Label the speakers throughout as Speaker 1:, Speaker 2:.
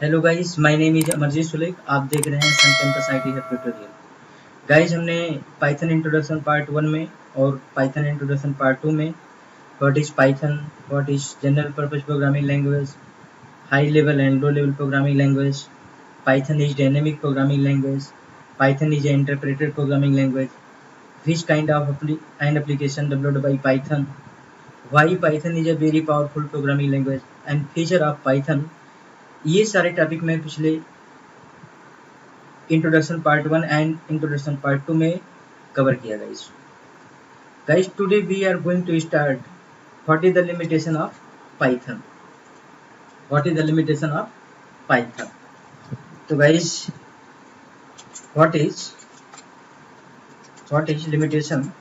Speaker 1: Hello guys, my name is Amarjeet Sulekh. आप देख रहे हैं Sun campus IT hub tutorial. Guys, हमने पाइथन इंट्रोडक्शन पार्ट 1 में और पाइथन इंट्रोडक्शन पार्ट 2 में what is Python, what is general purpose programming language, high level and low level programming language, Python is dynamic programming language, Python is interpreted programming language, which kind of an application developed by Python, why Python is a very powerful programming language and feature of Python। ये सारे topic मैं पिछले introduction part 1 and introduction part 2 में cover किया guys. Today we are going to start what is the limitation of Python. What is the limitation of Python? तो guys, what is limitation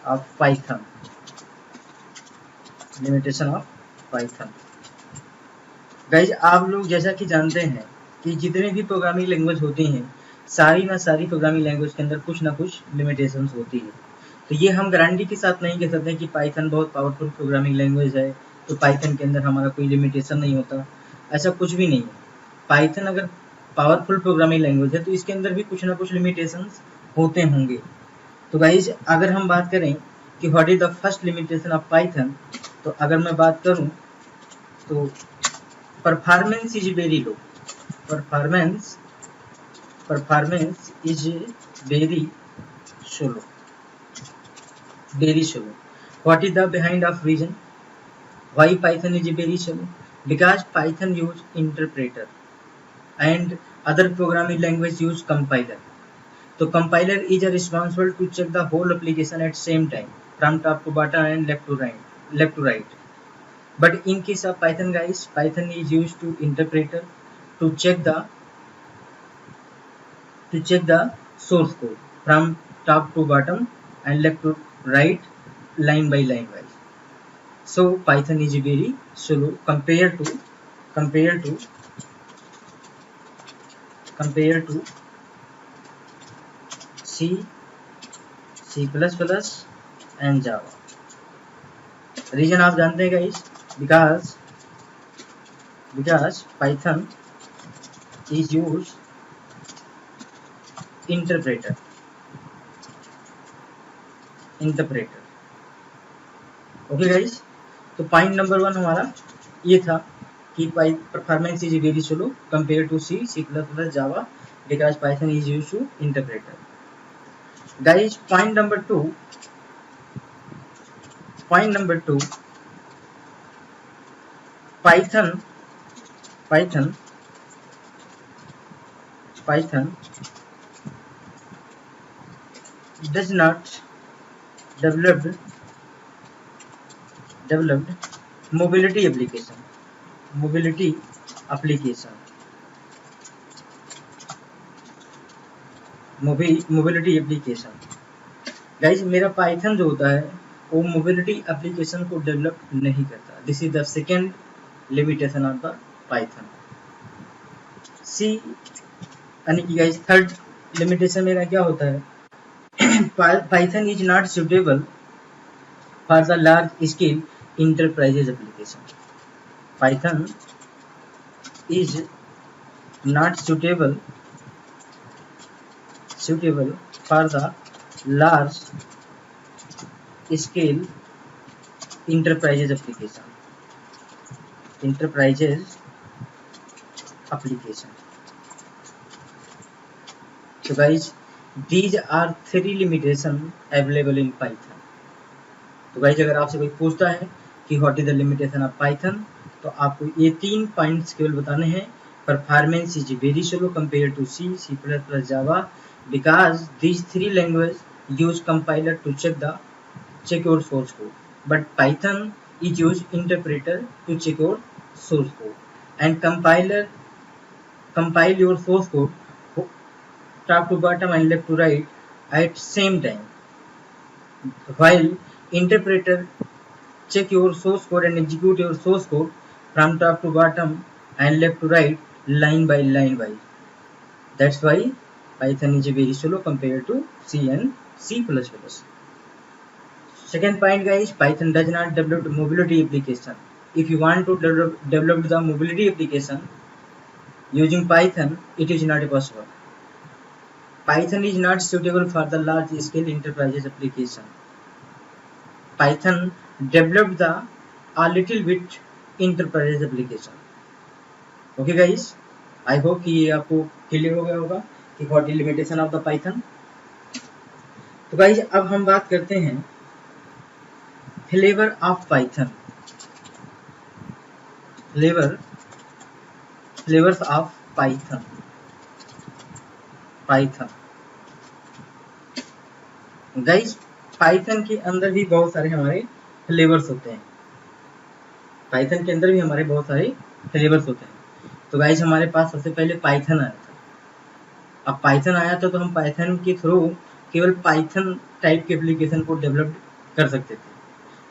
Speaker 1: of Python? Limitation of Python guys, आप लोग जैसा कि जानते हैं कि जितने भी प्रोग्रामिंग लैंग्वेज होती हैं, सारी प्रोग्रामिंग लैंग्वेज के अंदर कुछ ना कुछ लिमिटेशंस होती है। तो ये हम गारंटी के साथ नहीं कह सकते कि पाइथन बहुत पावरफुल प्रोग्रामिंग लैंग्वेज है तो पाइथन के अंदर हमारा कोई लिमिटेशन नहीं होता। ऐसा कुछ भी नहीं है। पाइथन अगर पावरफुल प्रोग्रामिंग लैंग्वेज है तो इसके अंदर भी कुछ ना कुछ लिमिटेशंस होते होंगे। तो गाइज, अगर हम बात करें कि what is the first limitation of Python, तो अगर मैं बात करूं तो performance is very low. Performance is very slow. What is the behind of reason why Python is very slow? Because Python use interpreter and other programming language use compiler. तो compiler is responsible to check the whole application at same time from top to bottom and left to right. But in case of Python, guys, Python is used to interpreter to check the source code from top to bottom and left to right, line by line wise. So Python is very slow compared to C, C++ and Java। Reason आप जानते हैं guys, because Python is used interpreter। Okay guys, तो point number 1 हमारा ये था कि performance is very slow compare to C, C++, Java, because Python is used to interpreter। Guys, point number 2, Python does not developed mobility application। Guys, मेरा Python जो होता है वो मोबिलिटी एप्लीकेशन को डेवलप नहीं करता। This is the second limitation of the Python. सी यानी कि गाइस, थर्ड लिमिटेशन मेरा क्या होता है? Python is not suitable for the large scale enterprises application. Python is not suitable for the large scale enterprises application। So guys, these are 3 limitation available in Python। तो guys, अगर आपसे कोई पूछता है कि what is the limitation of Python, तो आपको ये 3 पॉइंट्स केवल बताने हैं। Performance is very slow compare to C, C++, Java, because these 3 language use compiler to check your source code, but Python is use interpreter to check your source code, and compile your source code top to bottom and left to right at same time, while interpreter check your source code and execute your source code from top to bottom and left to right, line by line wise। That's why Python is very slow compared to C and C++। Second point guys, Python does not develop mobility application. If you want to develop the mobility application using Python, it is not possible. Python is not suitable for the large scale enterprises application. Python developed the a little bit enterprise application. Okay guys, I hope कि ये आपको clear हो गया होगा कि what is limitation of the Python. तो guys अब हम बात करते हैं flavour of Python. Flavours of Python. Guys Python के अंदर भी बहुत सारे हमारे फ्लेवर्स होते हैं. पाइथन के अंदर भी हमारे बहुत सारे फ्लेवर्स होते हैं. तो गाइज हमारे पास सबसे पहले पाइथन आया था. अब पाइथन आया था तो हम पाइथन के थ्रू केवल पाइथन टाइप के एप्लीकेशन को डेवलप कर सकते थे.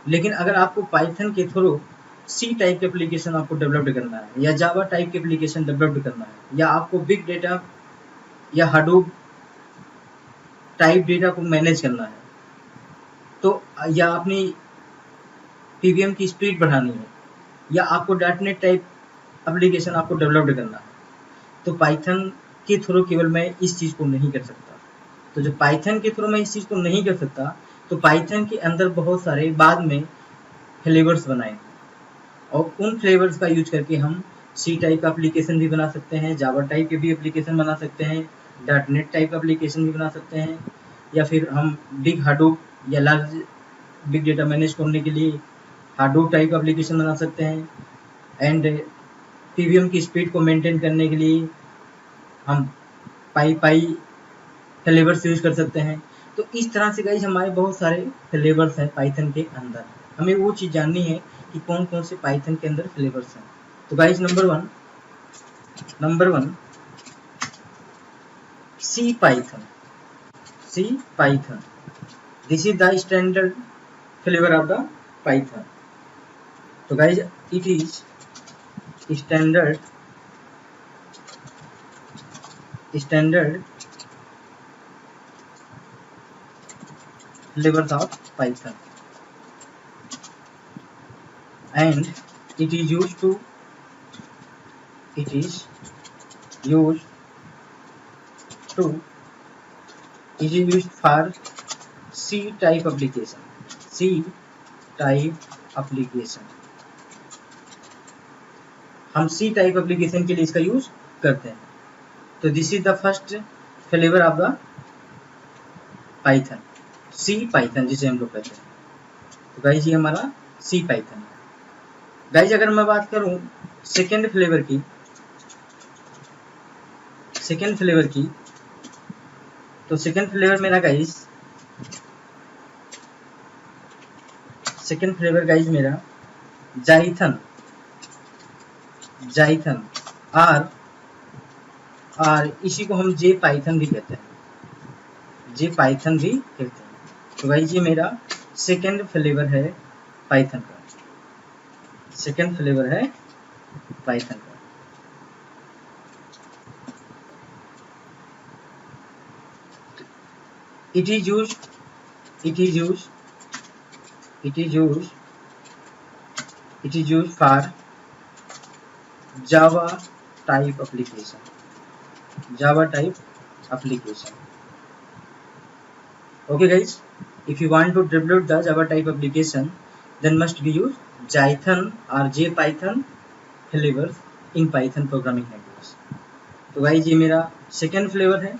Speaker 1: लेकिन अगर आपको पाइथन के थ्रू सी टाइप के एप्लीकेशन आपको डेवलप करना है या जावा टाइप के एप्लीकेशन डेवलप करना है या आपको बिग डेटा या हडूप टाइप डेटा को मैनेज करना है तो या अपनी पीवीएम की स्पीड बढ़ानी है या आपको डॉटनेट टाइप एप्लीकेशन आपको डेवलप करना है तो पाइथन के थ्रू केवल मैं इस चीज़ को नहीं कर सकता. तो जब पाइथन के थ्रू मैं इस चीज़ को नहीं कर सकता तो पाइथन के अंदर बहुत सारे बाद में फ्लेवर्स बनाए और उन फ्लेवर्स का यूज करके हम सी टाइप का एप्लीकेशन भी बना सकते हैं, जावा टाइप के भी एप्लीकेशन बना सकते हैं, डॉटनेट टाइप का एप्लीकेशन भी बना सकते हैं या फिर हम बिग हाडूप या लार्ज बिग डेटा मैनेज करने के लिए हाडूप टाइप का एप्लीकेशन बना सकते हैं एंड पीवीएम की स्पीड को मेंटेन करने के लिए हम पाई फ्लेवर्स यूज कर सकते हैं. तो इस तरह से गाइज हमारे बहुत सारे फ्लेवर्स हैं पाइथन के अंदर. हमें वो चीज़ जाननी है कि कौन कौन से पाइथन के अंदर फ्लेवर्स हैं. तो guys number one C Python. This is the standard flavour of the Python. तो guys it is standard flavors of Python and it is used for C type application. हम C टाइप एप्लीकेशन के लिए इसका use करते हैं. तो this is the first flavour of the Python, C Python जिसे हम लोग कहते हैं. तो गाइज ये हमारा सी पाइथन है. गाइज अगर मैं बात करूं सेकेंड फ्लेवर की तो सेकेंड फ्लेवर मेरा गाइज मेरा जाइथन और इसी को हम जे पाइथन भी कहते हैं. तो गाइज ये मेरा सेकेंड फ्लेवर है पाइथन का. It is used for Java type application. Okay guys, if you want to develop the Java type application then must be use Jython or JPython flavors in Python programming language. तो guys ये मेरा second flavour है.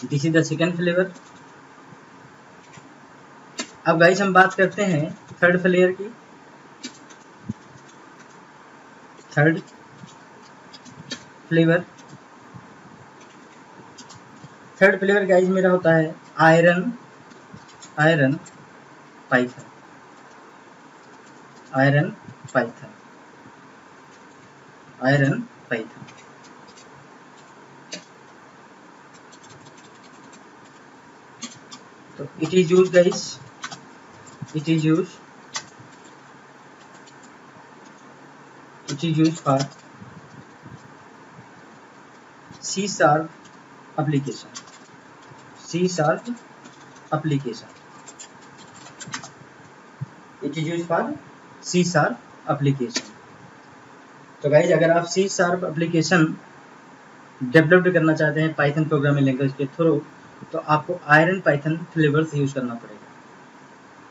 Speaker 1: This is the second flavour. अब guys हम बात करते हैं third flavour की. थर्ड फ्लेवर गाइज मेरा होता है आयरन पाइथन. तो it is used for C# application. application. It is used for C Sharp application. तो गाइज अगर आप C Sharp application डेवलप करना चाहते हैं पाइथन प्रोग्रामिंग लैंग्वेज के थ्रू, तो आपको आयरन पाइथन फ्लेवर्स यूज करना पड़ेगा।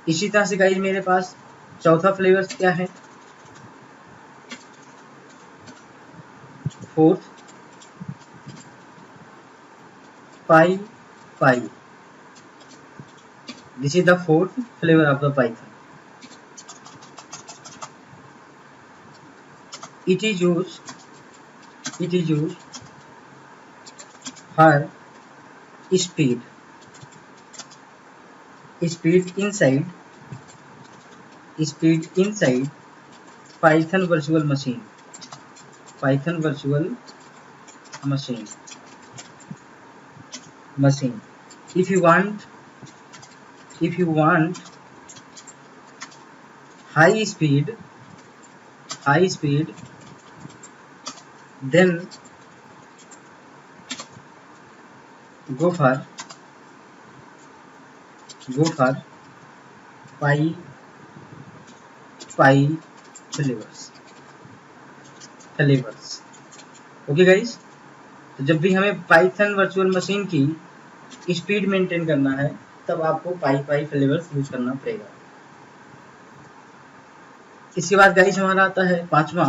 Speaker 1: इसी तरह से गाइज मेरे पास चौथा फ्लेवर्स क्या है, fourth PyPy. This is the fourth flavor of the Python. It is used for speed inside Python virtual machine. If you want high speed, then go for PyPy flavors. Okay guys, तो जब भी हमें Python virtual machine की speed maintain करना है तब आपको PyPy flavours use करना पड़ेगा। इसके बाद गाइज हमारा आता है पांचवा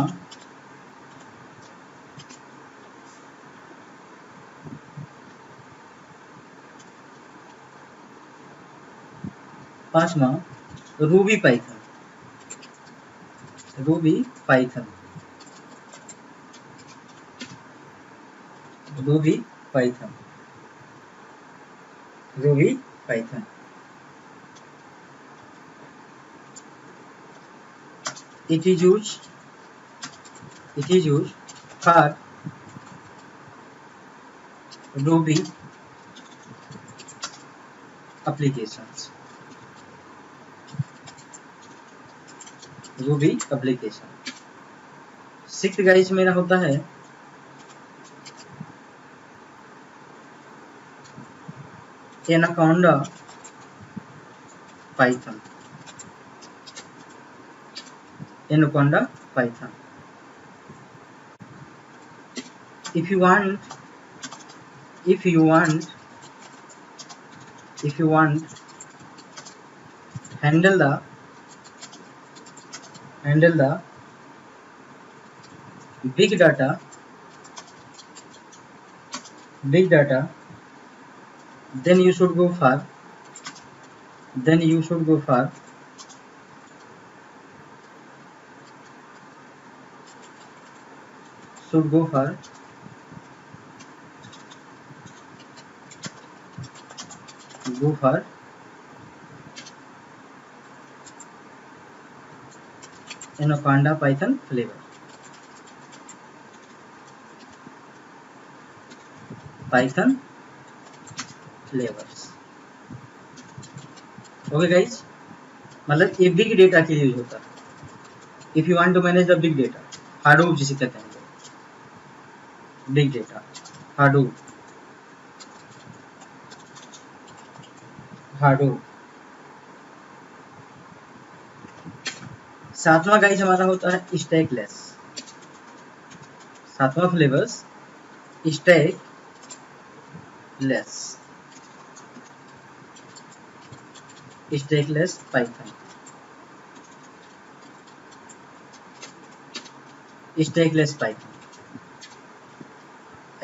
Speaker 1: Ruby Python. It is used for Ruby applications. Sixth guys मेरा होता है anaconda Python. If you want handle the big data, then you should go for Anaconda Python flavor. Okay guys, मतलब ये बिग डेटा के लिए use होता है। If you want to manage the big data, Hadoop जिसे कहते हैं, big data Hadoop. सातवां गाइज हमारा होता है स्टैकलेस। सातवां flavours stackless Python.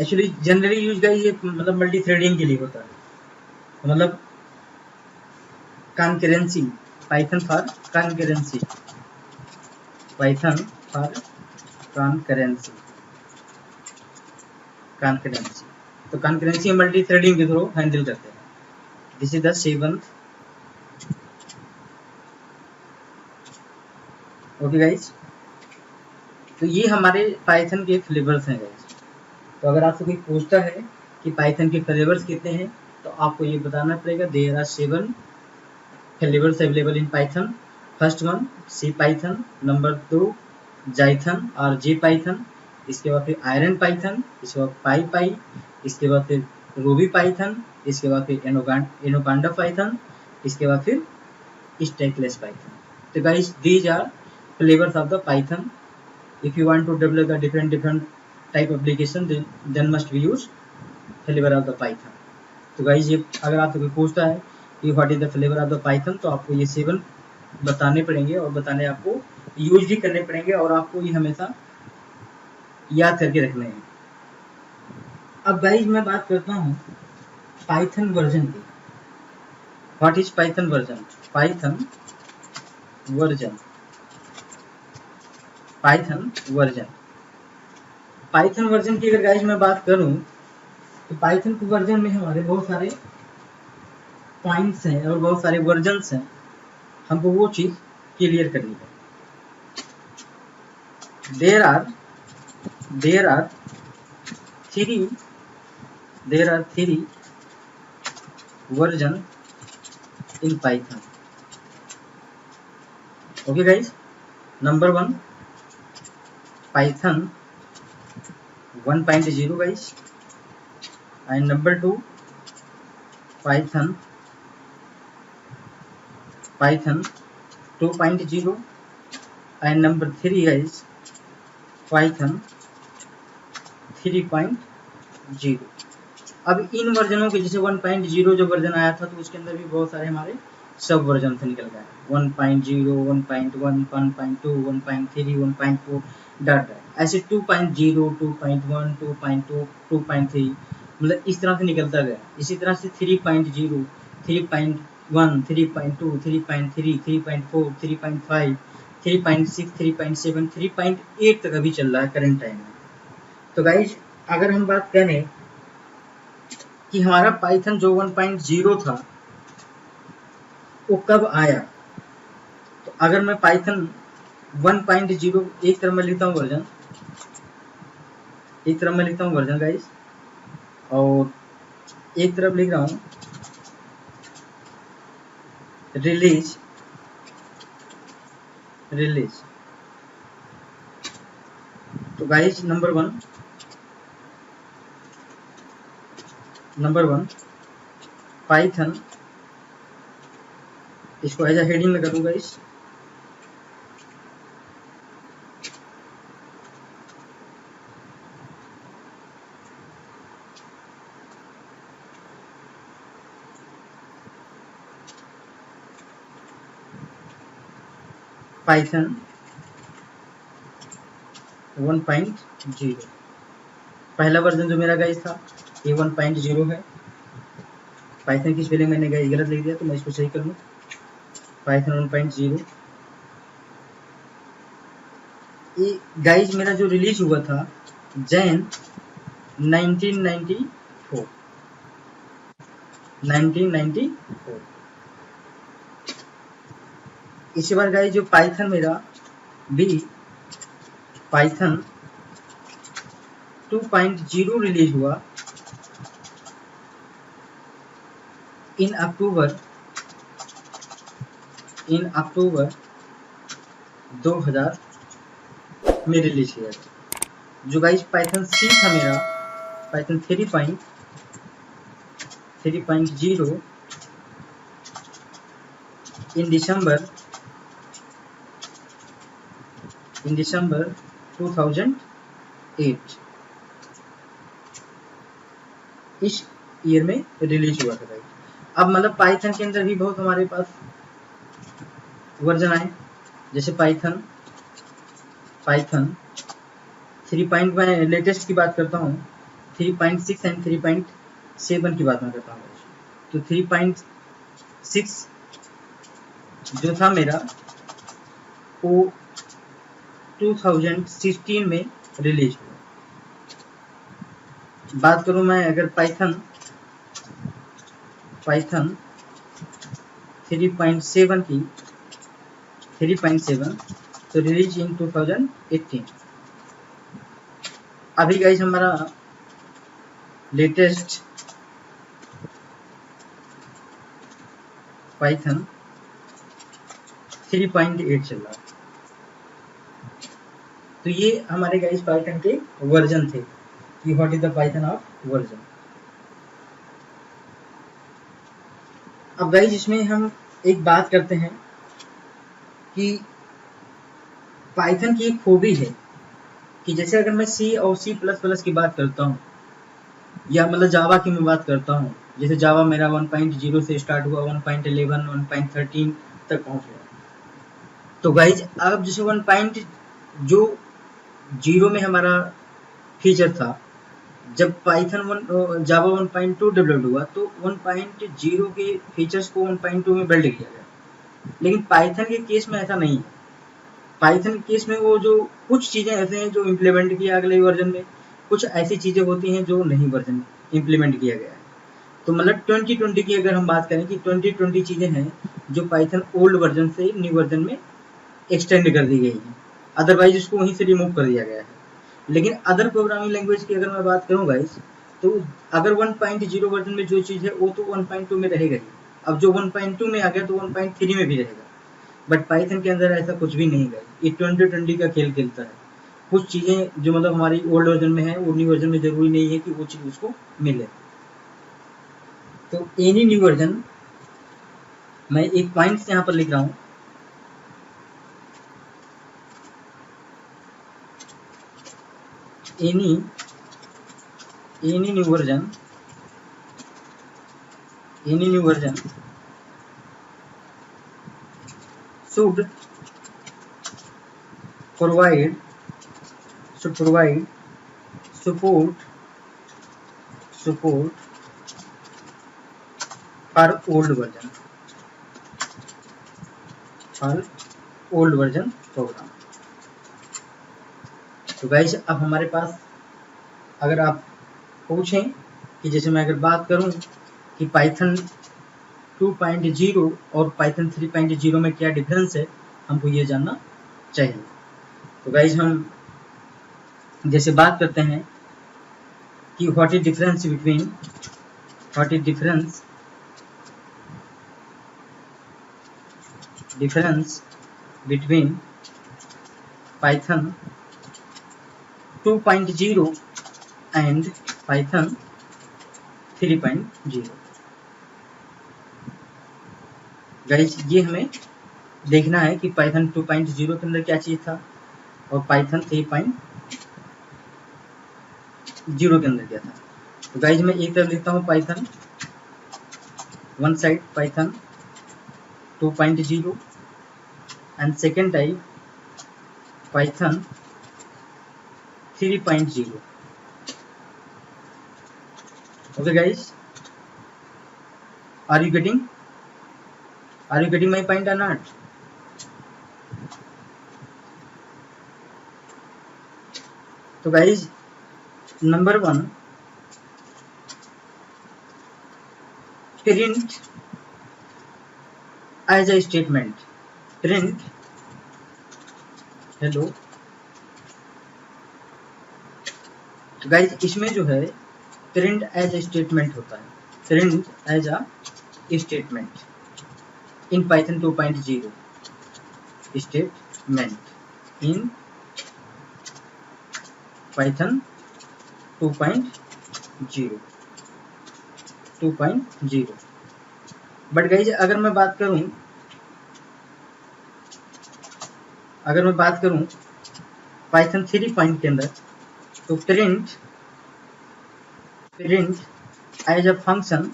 Speaker 1: Actually generally use guys ये मतलब मल्टी थ्रेडिंग के लिए होता है, मतलब कॉन्करेंसी, पाइथन फॉर कॉन्करेंसी। तो कॉन्करेंसी मल्टी थ्रेडिंग के थ्रू हैंडल करते हैं। This is the seventh. Okay guys, तो ये हमारे पाइथन के फ्लेवर्स हैं गाइज। तो अगर आपसे कोई पूछता है कि पाइथन के फ्लेवर्स कितने हैं, तो आपको ये बताना पड़ेगा there are 7 flavours available in Python. First one C Python, number 2 Jython और जे पाइथन, इसके बाद फिर आयरन पाइथन, इसके बाद PyPy, इसके बाद फिर रूबी पाइथन, इसके बाद फिर एनोकांडा पाइथन, इसके बाद फिर स्टैकलेस पाइथन। तो guys these are flavours of the Python. If you want to develop the different type application then must be use flavour of the Python. तो गाइस ये अगर आपसे कोई पूछता है कि what is the flavour of the Python, तो आपको ये 7 बताने पड़ेंगे और बताने आपको यूज भी करने पड़ेंगे और आपको ये हमेशा याद करके रखने हैं। अब गाइस मैं बात करता हूँ पाइथन वर्जन की। What is Python version? Python version की अगर गाइस मैं बात करूं तो पाइथन के वर्जन में हमारे बहुत सारे पॉइंट्स हैं और बहुत सारे वर्जन्स हैं, हमको वो चीज क्लियर करनी है। There are three version in Python. Okay guys, number 1 Python 1.0 guys, and number 2 Python 2.0, and number 3 guys Python 3.0। अब इन वर्जनों के जैसे 1.0 जो वर्जन आया था तो उसके अंदर भी बहुत सारे हमारे सब वर्जन से निकल गए, 1.0, 1.1, 1.2, 1.3, 1.4 डॉट ऐसे 2.0, 2.1, 2.2, 2.3 मतलब इस तरह से निकलता गया। इसी तरह से 3.0, 3.1, 3.2, 3.3, 3.4, 3.5, 3.6, 3.7, 3.8 तक अभी चल रहा है करंट टाइम में। तो गाइज अगर हम बात करें कि हमारा पाइथन जो 1.0 था वो कब आया, तो अगर मैं पाइथन 1.0 एक तरफ में लिखता हूँ वर्जन गाइस, और एक तरफ लिख रहा हूँ रिलीज। तो गाइस नंबर वन पाइथन, इसको एज अ हेडिंग में करूँगा इस पाइथन 1.0 पहला वर्जन जो मेरा गाइस था ये 1.0 है। पाइथन की स्पेलिंग मैंने गाइस गलत लिख दिया तो मैं इसको सही कर लूँ, पाइथन 1.0। ये गाइस मेरा जो रिलीज हुआ था जैन 1994। इसके बाद गाइस जो पाइथन मेरा भी पाइथन 2.0 रिलीज हुआ इन अक्टूबर 2000 में रिलीज किया था। जो गाइस पाइथन सी था मेरा पाइथन 3.0 इन दिसंबर 2008 इस ईयर में रिलीज हुआ था। अब मतलब पाइथन के अंदर भी बहुत हमारे पास वर्जन आए, जैसे पाइथन 3. मैं लेटेस्ट की बात करता हूँ 3.6 एंड 3.7 की बात मैं करता हूँ। तो 3.6 जो था मेरा वो 2016 में रिलीज हुआ। बात करूं मैं अगर पाइथन 3.7 की 3.7 तो रिलीज इन 2018। अभी गाइस हमारा लेटेस्ट पाइथन 3.8 चल रहा है। तो ये हमारे गाइस पाइथन के वर्जन थे कि what is the Python of version. अब गाइस इसमें हम एक बात करते हैं कि पाइथन की एक खूबी है कि जैसे अगर मैं सी और सी प्लस प्लस की बात करता हूँ, या मतलब जावा की मैं बात करता हूँ, जैसे जावा मेरा 1.0 से स्टार्ट हुआ, 1.11 1.13 तक पहुँच गया। तो गाइज अब जैसे 1.0 में हमारा फीचर था, जब पाइथन जावा 1.2 डेवलप हुआ तो 1.0 के फीचर्स को 1.2 में बिल्ड किया गया। लेकिन पाइथन के केस में ऐसा नहीं है। पाइथन के केस में वो जो कुछ चीज़ें ऐसे हैं जो इम्प्लीमेंट किया अगले वर्जन में, कुछ ऐसी चीज़ें होती हैं जो नहीं वर्जन इम्प्लीमेंट किया गया है। तो मतलब 2020 की अगर हम बात करें कि 2020 चीज़ें हैं जो पाइथन ओल्ड वर्जन से न्यू वर्जन में एक्सटेंड कर दी गई हैं, अदरवाइज उसको वहीं से रिमूव कर दिया गया है। लेकिन अदर प्रोग्रामिंग लैंग्वेज की अगर मैं बात करूँ गाइस, तो अगर 1.0 वर्जन में जो चीज़ है वो तो 1.2 में रहेगा ही। अब जो 1.2 में आ गया तो 1.3 में भी रहेगा, बट पाइथन के अंदर ऐसा कुछ भी नहीं है। ये 2020 का खेल खेलता है। कुछ चीज़ें जो मतलब हमारी ओल्ड वर्जन में है वो न्यू वर्जन में जरूरी नहीं है कि वो चीज़ उसको मिले। तो एनी न्यू वर्जन, मैं एक पॉइंट यहाँ पर लिख रहा हूँ, any new version should provide support for old version program। तो गाइस अब हमारे पास, अगर आप पूछें कि जैसे मैं अगर बात करूं कि पाइथन 2.0 और पाइथन 3.0 में क्या डिफरेंस है, हमको ये जानना चाहिए। तो गाइस हम जैसे बात करते हैं कि what is difference between Python 2.0 and Python 3.0। Guys ये हमें देखना है कि पाइथन 2.0 के अंदर क्या चीज़ था और पाइथन 3.0 के अंदर क्या था। तो गाइस मैं एक तरफ लिखता हूँ Python one side Python 2.0 and second type Python 3.0। Okay guys, are you getting my point or not? तो guys number 1, print as a statement, print hello। तो guys इसमें जो है प्रिंट एज ए स्टेटमेंट होता है, print as a statement in Python 2.0, statement in Python 2.0। But guys अगर मैं बात करूं पाइथन 3 के अंदर, तो print as a function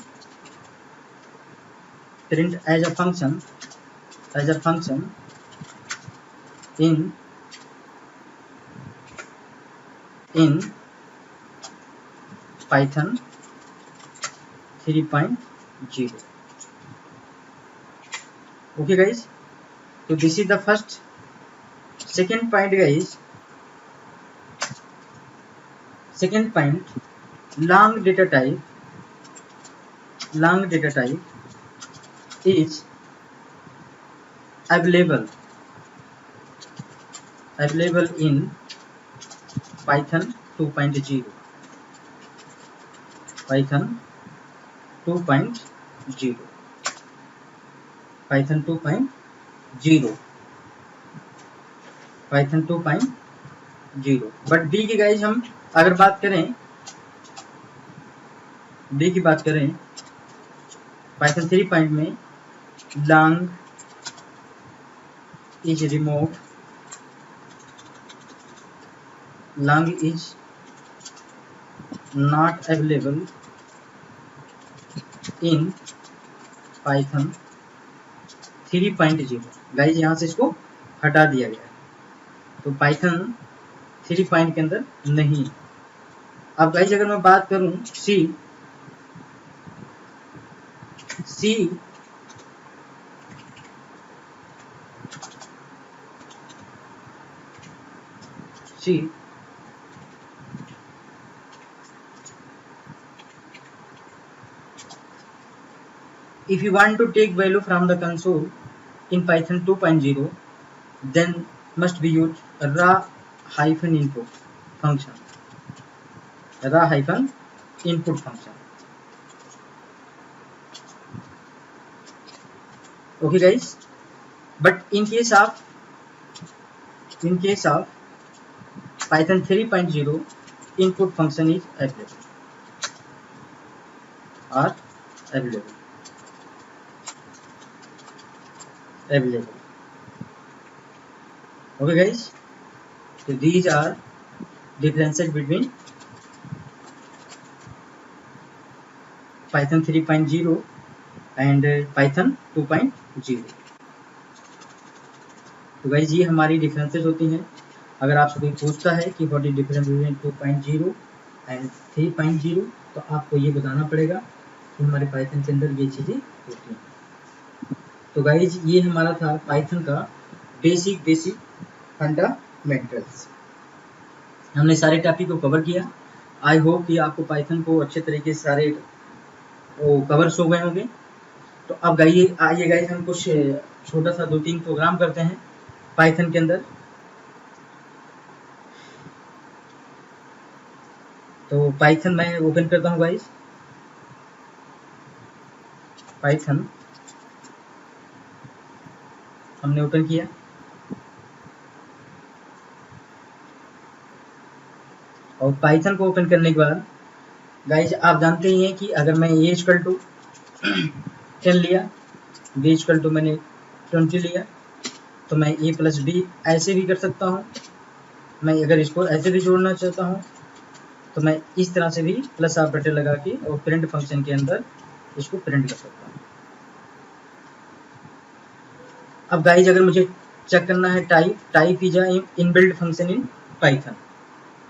Speaker 1: in Python 3.0। Okay guys, तो this is the first. Second point guys, second point, long data type is available in Python 2.0, Python 2.0, Python 2.0। But D की guys हम अगर बात करें, पाइथन 3 पॉइंट में long is remote, long is not available in Python 3.0। Guys यहाँ से इसको हटा दिया गया है, तो पाइथन 3 पॉइंट के अंदर नहीं। अब गाइज अगर मैं बात करूं सी if you want to take value from the console in Python 2.0, then must be used raw-input function, raw-input function. Okay guys, but in case of Python 3.0, input function is available. Okay guys, so these are differences between Python 3.0 and Python 2.0। तो guys ये हमारी differences होती हैं। अगर आपसे कोई पूछता है कि what is difference between 2.0 and 3.0, तो आपको ये बताना पड़ेगा कि हमारे पाइथन के अंदर ये चीज़ें होती हैं। तो गाइज ये हमारा था पाइथन का बेसिक फंडामेंटल्स। हमने सारे टॉपिक को कवर किया। आई होप कि आपको पाइथन को अच्छे तरीके से सारे कवर्स हो गए होंगे। तो अब आइए गाइज हम कुछ छोटा सा 2-3 प्रोग्राम करते हैं पाइथन के अंदर। तो पाइथन मैं ओपन करता हूँ गाइज। पाइथन हमने ओपन किया। और पाइथन को ओपन करने के बाद गाइज आप जानते ही हैं कि अगर मैं a इक्वल टू 10 लिया, b इक्वल टू मैंने 20 लिया, तो मैं a प्लस b ऐसे भी कर सकता हूँ। मैं अगर इसको ऐसे भी जोड़ना चाहता हूँ तो मैं इस तरह से भी प्लस ऑपरेटर लगा के और प्रिंट फंक्शन के अंदर इसको प्रिंट कर सकता हूँ। अब गाइज अगर मुझे चेक करना है type is inbuilt function in Python,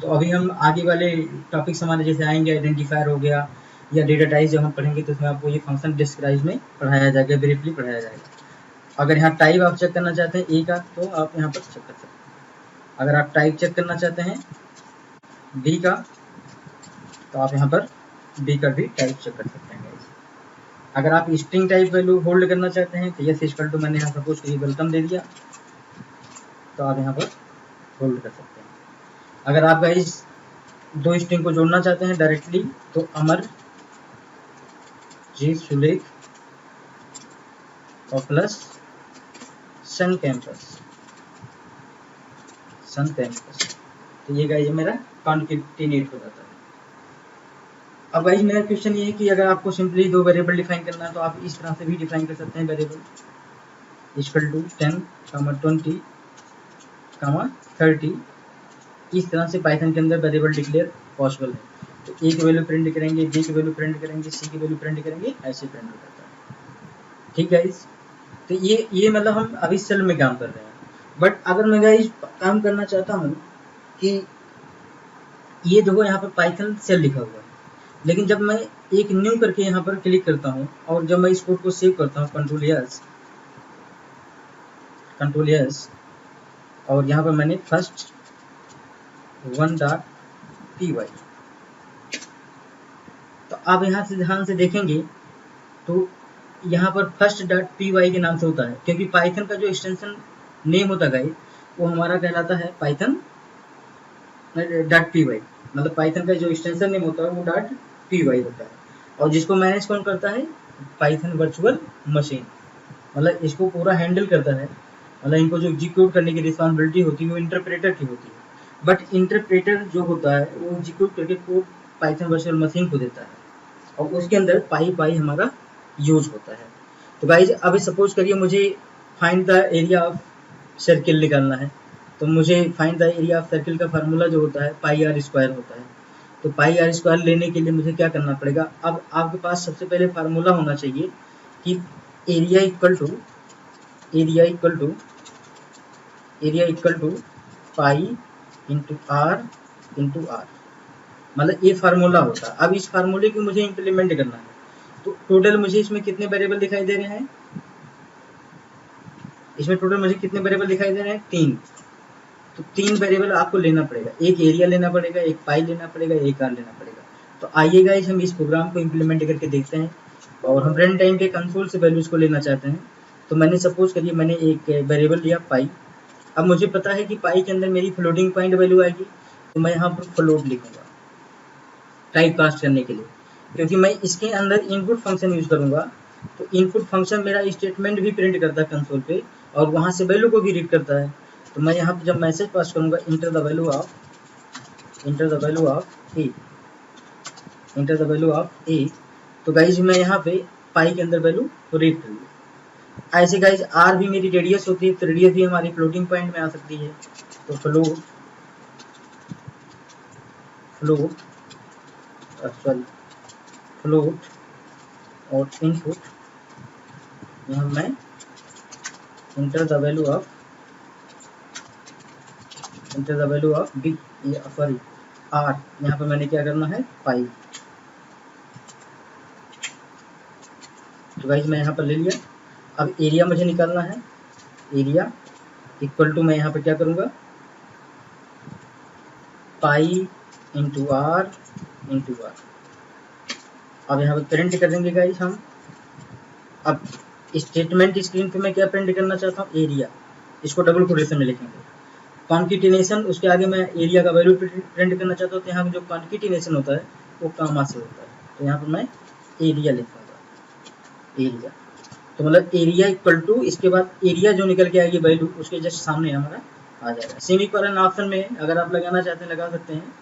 Speaker 1: तो अभी हम आगे वाले टॉपिक्स हमारे जैसे आएंगे, आइडेंटिफायर हो गया या डेटा टाइप जब हम पढ़ेंगे तो उसमें आपको ये फंक्शन डिस्क्राइब में पढ़ाया जाएगा, ब्रीफली पढ़ाया जाएगा। अगर यहाँ टाइप आप चेक करना चाहते हैं ए का, तो आप यहाँ पर चेक कर सकते हैं। अगर आप टाइप चेक करना चाहते हैं बी का, तो आप यहाँ पर बी का भी टाइप चेक कर सकते हैं। अगर आप स्ट्रिंग टाइप वैल्यू होल्ड करना चाहते हैं तो यस इक्वल टू मैंने यहाँ सपोज कि वेलकम दे दिया, तो आप यहाँ पर होल्ड कर सकते हैं। अगर आप गाइस 2 स्ट्रिंग को जोड़ना चाहते हैं डायरेक्टली, तो अमर जी सुलेख और प्लस सन कैंपस, तो ये गाइस मेरा कॉन्केटिनेट हो जाता है। अब गाइस मेरा क्वेश्चन ये है कि अगर आपको सिंपली 2 वेरिएबल डिफाइन करना है तो आप इस तरह से भी डिफाइन कर सकते हैं। वेरिएबल इक्वल टू 10, 20, 30, इस तरह से पाइथन के अंदर वेरिएबल डिक्लेयर पॉसिबल है। तो ए की वैल्यू प्रिंट करेंगे, बी की वैल्यू प्रिंट करेंगे, सी की वैल्यू प्रिंट करेंगे, ऐसे प्रिंट हो जाता है। ठीक है गाइस, तो ये मतलब हम अभी सेल में काम कर रहे हैं। बट अगर मैं गाइस काम करना चाहता हूँ कि ये देखो यहाँ पर पाइथन सेल लिखा हुआ है, लेकिन जब मैं एक न्यू करके यहाँ पर क्लिक करता हूँ और जब मैं इस कोड को सेव करता हूँ कंट्रोल एस, और यहाँ पर मैंने फर्स्ट 1.py, तो आप यहाँ से ध्यान से देखेंगे तो यहाँ पर first.py के नाम से होता है, क्योंकि पाइथन का जो एक्सटेंशन नेम होता है वो हमारा कहलाता है पाइथन .py, मतलब पाइथन का जो एक्सटेंशन नेम होता है वो .py होता है। और जिसको मैनेज कौन करता है? पाइथन वर्चुअल मशीन, मतलब इसको पूरा हैंडल करता है, मतलब इनको जो एग्जीक्यूट करने की रिस्पॉन्सिबिलिटी होती है वो इंटरप्रेटर की होती है। बट इंटरप्रेटर जो होता है वो एग्जीक्यूट करके कोड पाइथन वर्चुअल मशीन को देता है, और उसके अंदर पाई हमारा यूज होता है। तो गाइज अभी सपोज करिए मुझे find the area of circle निकालना है, तो मुझे find the area of circle का फार्मूला जो होता है पाई आर स्क्वायर होता है। तो पाई आर स्क्वायर लेने के लिए मुझे क्या करना पड़ेगा, अब आपके पास सबसे पहले फार्मूला होना चाहिए कि area equal to pi into R, मतलब ये फार्मूला होता है। अब इस फार्मूले को मुझे इम्प्लीमेंट करना है, तो टोटल मुझे इसमें कितने वेरिएबल दिखाई दे रहे हैं, इसमें टोटल मुझे कितने वेरिएबल दिखाई दे रहे हैं, 3। तो 3 वेरिएबल आपको लेना पड़ेगा, एक एरिया लेना पड़ेगा, एक पाई लेना पड़ेगा, एक आर लेना पड़ेगा। तो आइए गाइस हम इस प्रोग्राम को इम्प्लीमेंट करके देखते हैं, और हम रन टाइम के कंसोल से वैल्यूज को लेना चाहते हैं। तो मैंने सपोज करिए मैंने एक वेरिएबल लिया पाई। अब मुझे पता है कि पाई के अंदर मेरी फ्लोटिंग पॉइंट वैल्यू आएगी, तो मैं यहाँ पर फ्लोट लिखूंगा टाइप कास्ट करने के लिए, क्योंकि मैं इसके अंदर इनपुट फंक्शन यूज करूंगा। तो इनपुट फंक्शन मेरा स्टेटमेंट भी प्रिंट करता है कंसोल पे, और वहां से वैल्यू को भी रीड करता है। तो मैं यहाँ पे जब मैसेज पास करूंगा इंटर द वैल्यू ऑफ ए, तो गाइज मैं यहाँ पे पाई के अंदर वैल्यू रीड कर लूँ। ऐसे गाइज आर भी मेरी रेडियस होती है, तो रेडियस भी हमारी फ्लोटिंग पॉइंट में आ सकती है। तो फ्लोट और इनपुट, यहाँ मैं enter the value of B, sorry R, यहाँ पर मैंने क्या करना है पाई। तो गाइज मैं यहाँ पर ले लिया। अब एरिया मुझे निकालना है, एरिया इक्वल टू मैं यहाँ पे क्या करूँगा पाई इंटू आर। अब यहाँ पे प्रिंट कर देंगे गाइज हम। अब स्टेटमेंट स्क्रीन पे मैं क्या प्रिंट करना चाहता हूँ, एरिया, इसको डबल कोटेशन में लिखेंगे। कॉन्केटिनेशन, उसके आगे मैं एरिया का वैल्यू प्रिंट करना चाहता हूँ, तो यहाँ पे जो कॉन्केटिनेशन होता है वो कामा से होता है। तो यहाँ पर मैं एरिया लिखूंगा, एरिया। तो मतलब एरिया इक्वल टू, इसके बाद एरिया जो निकल के आएगी वैल्यू, उसके जस्ट सामने हमारा आ जाएगा। सेमीकोलन ऑप्शन में अगर आप लगाना चाहते हैं लगा सकते हैं,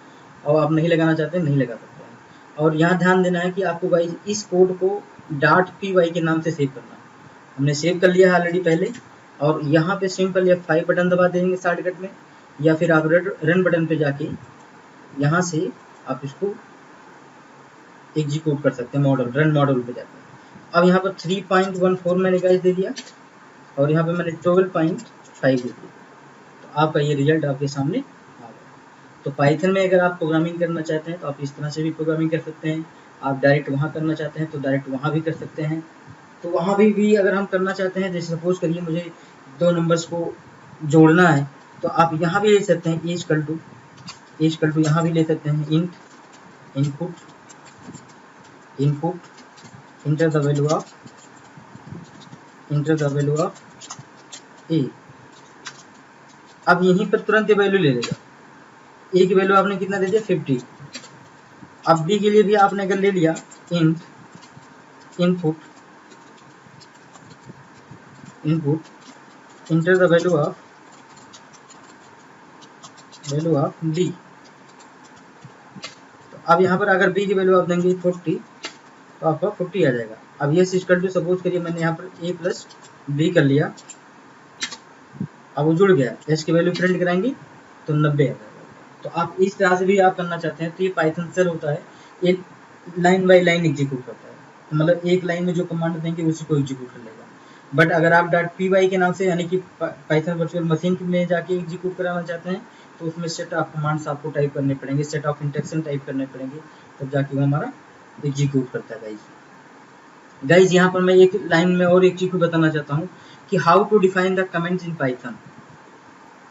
Speaker 1: और आप नहीं लगाना चाहते हैं नहीं लगा सकते हैं। और यहाँ ध्यान देना है कि आपको गाइस इस कोड को .py के नाम से सेव करना है। हमने सेव कर लिया है ऑलरेडी पहले, और यहाँ पे सिंपल F5 बटन दबा देंगे शॉर्टकट में, या फिर आप रन बटन पे जाके यहाँ से आप इसको एग्जीक्यूट कर सकते हैं, रन मॉडल पे जाकर। अब यहाँ पर 3.14 मैंने गाइस दे दिया, और यहाँ पे मैंने 12.5 दे दिया। तो आपका ये रिजल्ट आपके सामने आ गया। तो पाइथन में अगर आप प्रोग्रामिंग करना चाहते हैं तो आप इस तरह से भी प्रोग्रामिंग कर सकते हैं। आप डायरेक्ट वहाँ करना चाहते हैं तो डायरेक्ट वहाँ भी कर सकते हैं। तो वहाँ भी अगर हम करना चाहते हैं, जैसे सपोज करिए मुझे 2 नंबर्स को जोड़ना है, तो आप यहाँ भी ले सकते हैं इक्वल टू यहाँ भी ले सकते हैं input enter the value of A. अब यहीं पर तुरंत वैल्यू ले लेगा, ए की वैल्यू आपने कितना दे दिया 50। अब बी के लिए भी आपने अगर ले लिया input enter the value of B. तो अब यहाँ पर अगर बी की वैल्यू आप देंगे 40, तो आपका 40 आ जाएगा। अब ये इक्वल टू, सपोज करिए मैंने यहाँ पर a प्लस बी कर लिया, अब वो जुड़ गया, एस की वैल्यू प्रिंट कराएंगे तो 90 आ जाएगा। तो आप इस तरह से भी आप करना चाहते हैं तो ये पाइथन सेल होता है, ये लाइन बाय लाइन एग्जीक्यूट करता है। तो मतलब एक लाइन में जो कमांड देंगे उसी को एग्जीक्यूट कर लेगा। बट अगर आप .py के नाम से, यानी कि पाइथन वर्चुअल मशीन में जाके एग्जीक्यूट कराना चाहते हैं, तो उसमें सेट ऑफ कमांड्स आपको टाइप करने पड़ेंगे, सेट ऑफ इंस्ट्रक्शन टाइप करने पड़ेंगे, तब जाके वो हमारा एग्जीक्यूट करता है। गाइज यहाँ पर मैं एक लाइन में और एक चीज को बताना चाहता हूँ कि how to define the comments in Python.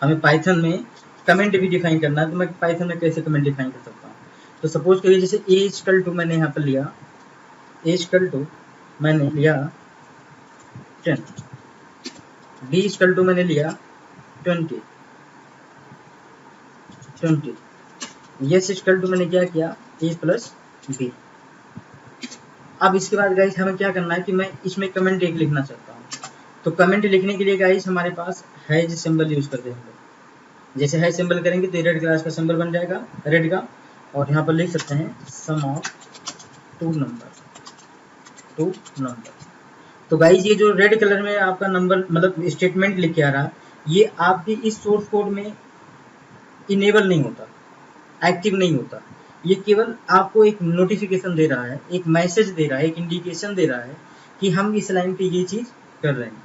Speaker 1: हमें पाइथन में कमेंट भी डिफाइन करना है, तो मैं पाइथन में कैसे कमेंट डिफाइन कर सकता हूँ। तो सपोज करिए जैसे a मैंने यहाँ पर लिया, मैंने लिया 10, b मैंने लिया 20, yes मैंने क्या किया a प्लस b। अब इसके बाद गाइस हमें क्या करना है कि मैं इसमें कमेंट एक लिखना चाहता हूँ। तो कमेंट लिखने के लिए गाइस हमारे पास हैज सिंबल यूज करते हैं। जैसे हैज सिंबल करेंगे तो रेड क्लास का सिंबल बन जाएगा रेड का, और यहाँ पर लिख सकते हैं सम ऑफ टू टू नंबर। तो गाइज ये जो रेड कलर में आपका नंबर मतलब स्टेटमेंट लिख के आ रहा, ये आपके इस सोर्स कोड में इनेबल नहीं होता, एक्टिव नहीं होता। ये केवल आपको एक नोटिफिकेशन दे रहा है, एक मैसेज दे रहा है, एक इंडिकेशन दे रहा है कि हम इस लाइन पे ये चीज कर रहे हैं।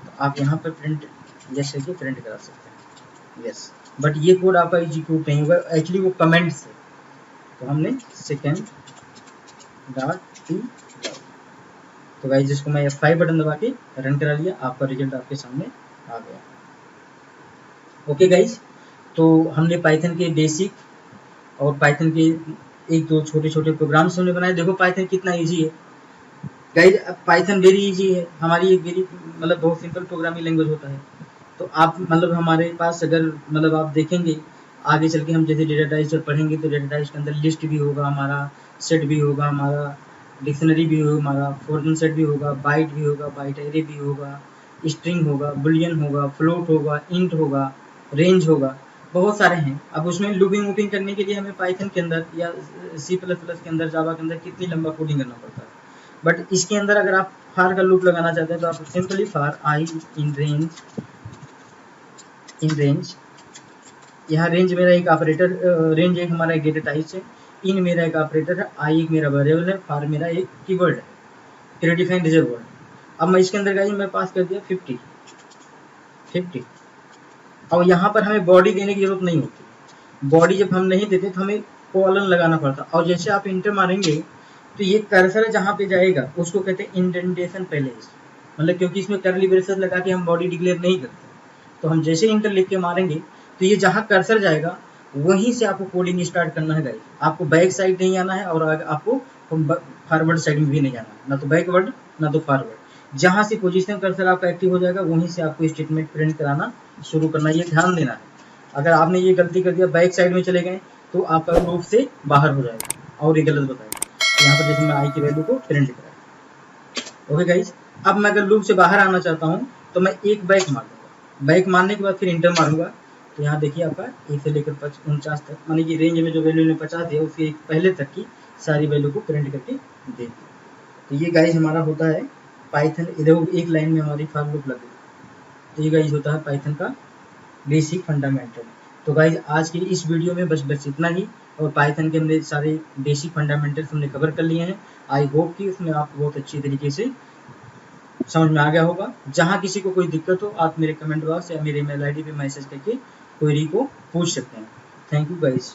Speaker 1: तो आप यहाँ पर प्रिंट यस करके प्रिंट करा सकते हैं, यस। बट ये कोड आपका एग्जीक्यूट नहीं होगा, एक्चुअली वो कमेंट से। तो हमने सेकेंड डॉट टी, तो गाइस इसको मैं F5 बटन दबा के रन करा लिया, आपका रिजल्ट आपके सामने आ गया। ओके गाइस, तो हमने पाइथन के बेसिक और पाइथन के एक दो छोटे छोटे प्रोग्राम्स हमने बनाए। देखो पाइथन कितना इजी है गाइस, पाइथन वेरी इजी है, हमारी एक वेरी मतलब बहुत सिंपल प्रोग्रामिंग लैंग्वेज होता है। तो आप मतलब हमारे पास अगर मतलब आप देखेंगे आगे चल के हम जैसे डेटा टाइप्स जब पढ़ेंगे तो डेटा टाइप्स के अंदर लिस्ट भी होगा हमारा, सेट भी होगा हमारा, डिक्शनरी भी होगा हमारा, फॉर्मल सेट भी होगा, बाइट भी होगा, बाइट एरे भी होगा, स्ट्रिंग होगा, बुलियन होगा, फ्लोट होगा, इंट होगा, रेंज होगा, बहुत सारे हैं। अब उसमें लूपिंग वूपिंग करने के लिए हमें पाइथन के अंदर या C++ के अंदर, जावा के अंदर कितनी लंबा कोडिंग करना पड़ता है। बट इसके अंदर अगर आप फार का लूप लगाना चाहते हैं तो आप simply far I in range, यहाँ रेंज मेरा एक ऑपरेटर, रेंज एक हमारा एक डेटा टाइप है, इन मेरा एक ऑपरेटर है, आई एक मेरा वेरिएबल है, फार मेरा एक कीवर्ड है, प्रीडिफाइंड रिजर्व वर्ड। अब मैं इसके अंदर गाइस मैं पास कर दिया 50। और यहाँ पर हमें बॉडी देने की जरूरत नहीं होती, बॉडी जब हम नहीं देते तो हमें कॉलन लगाना पड़ता। और जैसे आप इंटर मारेंगे तो ये कर्सर जहाँ पे जाएगा उसको कहते हैं इंडेंटेशन पैलेस, मतलब क्योंकि इसमें करली ब्रेसेस लगा के हम बॉडी डिक्लेयर नहीं करते। तो हम जैसे इंटर लिख के मारेंगे तो ये जहाँ कर्सर जाएगा वहीं से आपको कोडिंग स्टार्ट करना है गाइस। आपको बैक साइड नहीं आना है और आपको फॉरवर्ड साइड में भी नहीं जाना है, ना तो बैकवर्ड ना तो फॉरवर्ड। जहाँ से पोजीशन कर्सर आपका एक्टिव हो जाएगा वहीं से आपको स्टेटमेंट प्रिंट कराना शुरू करना है, ये ध्यान देना है। अगर आपने ये गलती कर दिया बैक साइड में चले गए तो आपका लूप से बाहर हो जाएगा और ये गलत बताएगा। यहाँ पर जैसे मैं आई की वैल्यू को प्रिंट कराया। ओके गाइस, अब मैं अगर लूप से बाहर आना चाहता हूँ तो मैं एक बैक मार दूंगा, बैक मारने के बाद फिर इंटर मारूंगा। तो यहाँ देखिए आपका 1 से लेकर 49 तक, मानी कि रेंज में जो वैल्यू ने 50 दिया उसके पहले तक की सारी वैल्यू को प्रिंट करके दे दी। तो ये गाइस हमारा होता है पाइथन, इधर एक लाइन में हमारी फॉर लूप लगी। तो ये गाइस होता है पाइथन का बेसिक फंडामेंटल। तो गाइस आज की इस वीडियो में बस इतना ही, और पाइथन के हमने सारे बेसिक फंडामेंटल्स हमने कवर कर लिए हैं। आई होप कि उसमें आपको बहुत अच्छी तरीके से समझ में आ गया होगा। जहाँ किसी को कोई दिक्कत हो आप मेरे कमेंट बॉक्स या मेरे ईमेल आईडी पे मैसेज करके क्वेरी को पूछ सकते हैं। Thank you guys.